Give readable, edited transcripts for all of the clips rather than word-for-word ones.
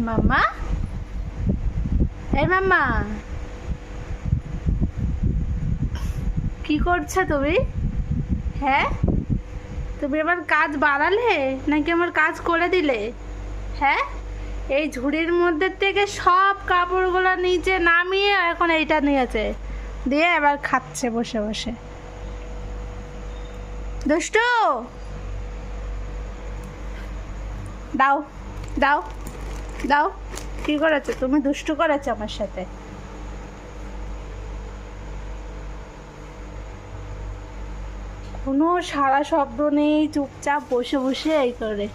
মাম্মা, এই মাম্মা, কি করছো তুমি? হ্যাঁ, তুমি আমার কাজ বাড়ালে নাকি আমার কাজ করে দিলে? হ্যাঁ, এই ঝুড়ির মধ্যে থেকে সব কাপড়গুলো নিচে নামিয়ে এখন এইটা নিয়েছে, দিয়ে এবার খাচ্ছে বসে বসে। দুষ্টু, দাও দাও দাও। কি করেছো তুমি? দুষ্টু করেছো আমার সাথে। কোনো সারা শব্দ নেই, চুপচাপ বসে বসে এই করে।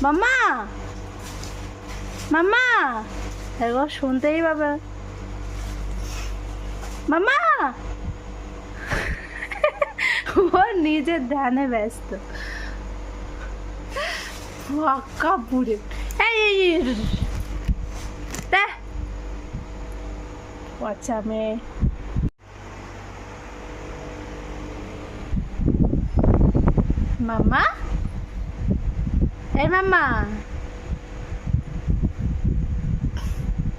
মাম্মা, মাম্মা, একবার শুনতেই পাবে। মাম্মা, ও নিজের ধ্যানে ব্যস্ত। আক্কা বুড়ে। এই দেখ, আচ্ছা মেয়ে। মাম্মা, এই মাম্মা,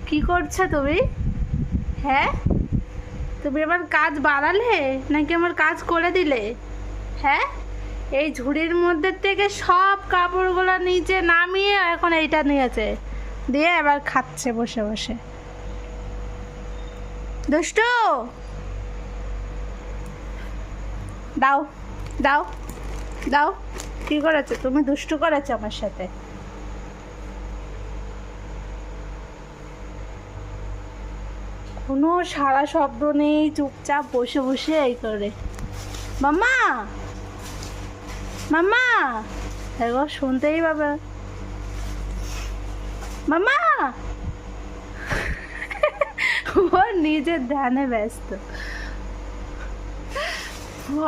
কি করছো তুমি? হ্যাঁ, তুমি আমার কাজ বাড়ালে নাকি আমার কাজ করে দিলে? হ্যাঁ, এই ঝুড়ির মধ্যে থেকে সব কাপড়গুলো নিচে নামিয়ে এখন এইটা নিয়েছে, দিয়ে এবার খাচ্ছে বসে বসে। দুষ্টু, দাও দাও দাও। কি করেছো তুমি? দুষ্টু করেছো আমার সাথে। কোনো সারা শব্দ নেই, চুপচাপ বসে বসে এই করে। মাম্মা, মাম্মা, একবার শুনতেই পাবে। মাম্মা, ও নিজের ধ্যানে ব্যস্ত।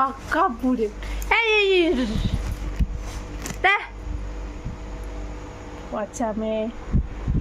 আক্কা বুড়ে। এই দেখ, আচ্ছা মেয়ে।